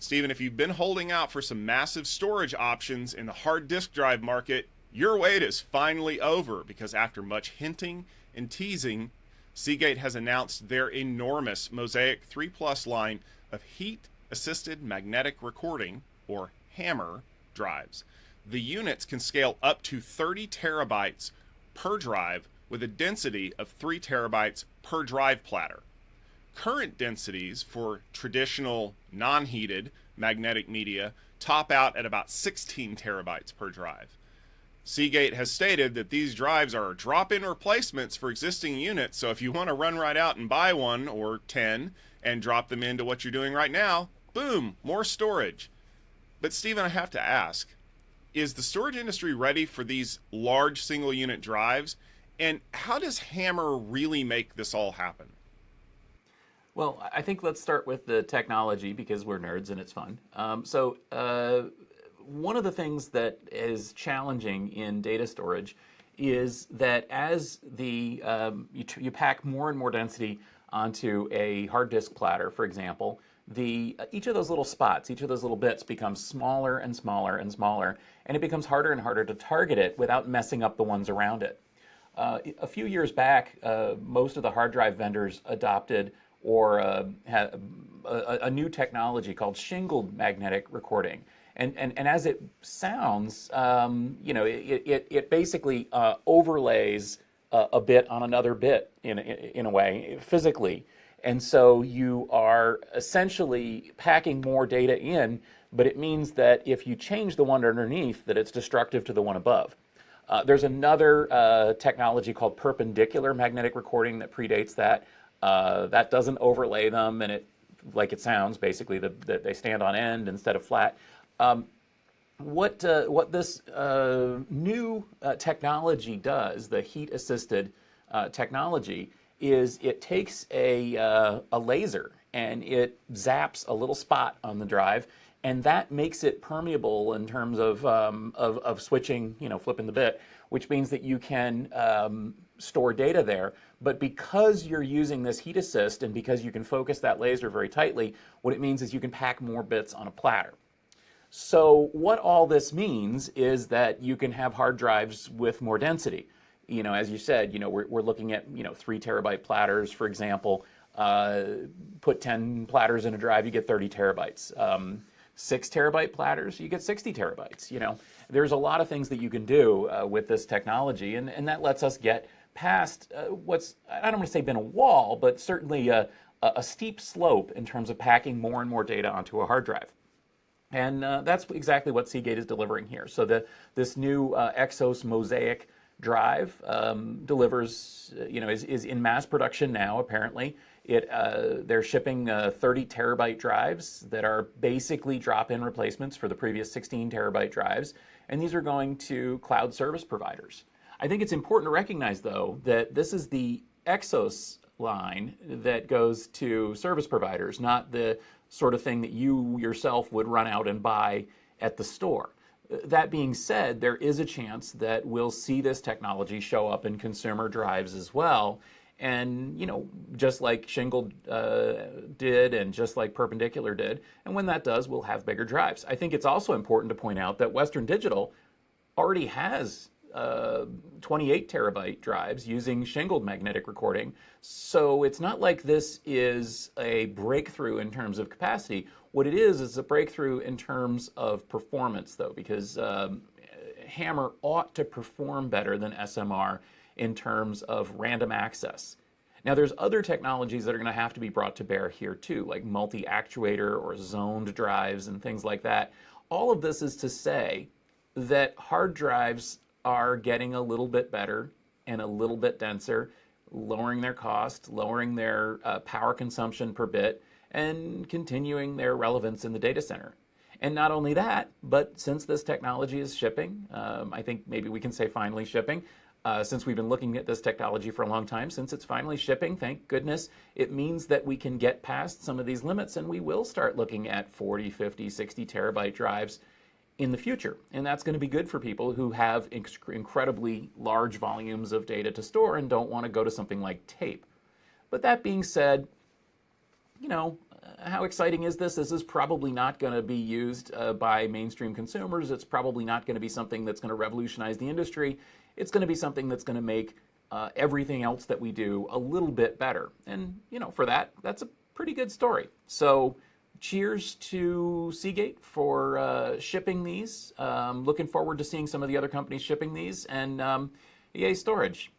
Stephen, if you've been holding out for some massive storage options in the hard disk drive market, your wait is finally over because after much hinting and teasing, Seagate has announced their enormous Mozaic 3 Plus line of heat assisted magnetic recording, or HAMR, drives. The units can scale up to 30 terabytes per drive with a density of 3 terabytes per drive platter. Current densities for traditional non-heated magnetic media top out at about 16 terabytes per drive. Seagate has stated that these drives are drop-in replacements for existing units, so if you want to run right out and buy one or 10 and drop them into what you're doing right now, boom, more storage. But Stephen, I have to ask, is the storage industry ready for these large single unit drives? And how does HAMR really make this all happen? Well, I think let's start with the technology because we're nerds and it's fun. One of the things that is challenging in data storage is that as you pack more and more density onto a hard disk platter, for example, each of those little spots, each of those little bits becomes smaller and smaller and smaller, and it becomes harder and harder to target it without messing up the ones around it. A few years back, most of the hard drive vendors adopted or had a new technology called shingled magnetic recording. And as it sounds, it basically overlays a bit on another bit in a way, physically. And so you are essentially packing more data in, but it means that if you change the one underneath, that it's destructive to the one above. There's another technology called perpendicular magnetic recording that predates that. That doesn't overlay them, and like it sounds, basically, that they stand on end instead of flat. What this new technology does, the heat-assisted technology, is it takes a laser and it zaps a little spot on the drive, and that makes it permeable in terms of switching, flipping the bit, which means that you can store data there. But because you're using this heat assist and because you can focus that laser very tightly, what it means is you can pack more bits on a platter. So what all this means is that you can have hard drives with more density. As you said, we're looking at 3 terabyte platters, for example. Put 10 platters in a drive, you get 30 terabytes. 6 terabyte platters, you get 60 terabytes. There's a lot of things that you can do with this technology, and that lets us get past what's, I don't want to say been a wall, but certainly a steep slope in terms of packing more and more data onto a hard drive. And that's exactly what Seagate is delivering here. So this new Exos Mozaic drive delivers, is in mass production now, apparently. They're shipping 30 terabyte drives that are basically drop-in replacements for the previous 16 terabyte drives, and these are going to cloud service providers. I think it's important to recognize, though, that this is the Exos line that goes to service providers, not the sort of thing that you yourself would run out and buy at the store. That being said, there is a chance that we'll see this technology show up in consumer drives as well. And, just like Shingled did and just like Perpendicular did. And when that does, we'll have bigger drives. I think it's also important to point out that Western Digital already has 28 terabyte drives using shingled magnetic recording. So it's not like this is a breakthrough in terms of capacity. What it is a breakthrough in terms of performance, though, because HAMR ought to perform better than SMR in terms of random access. Now, there's other technologies that are going to have to be brought to bear here, too, like multi-actuator or zoned drives and things like that. All of this is to say that hard drives are getting a little bit better and a little bit denser, lowering their cost, lowering their power consumption per bit, and continuing their relevance in the data center. And not only that, but since this technology is shipping, I think maybe we can say finally shipping, since we've been looking at this technology for a long time, since it's finally shipping, thank goodness, it means that we can get past some of these limits and we will start looking at 40, 50, 60 terabyte drives in the future. And that's going to be good for people who have incredibly large volumes of data to store and don't want to go to something like tape. But that being said, how exciting is this? This is probably not going to be used by mainstream consumers. It's probably not going to be something that's going to revolutionize the industry. It's going to be something that's going to make everything else that we do a little bit better. And, for that, that's a pretty good story. So cheers to Seagate for shipping these. Looking forward to seeing some of the other companies shipping these. And yay, storage.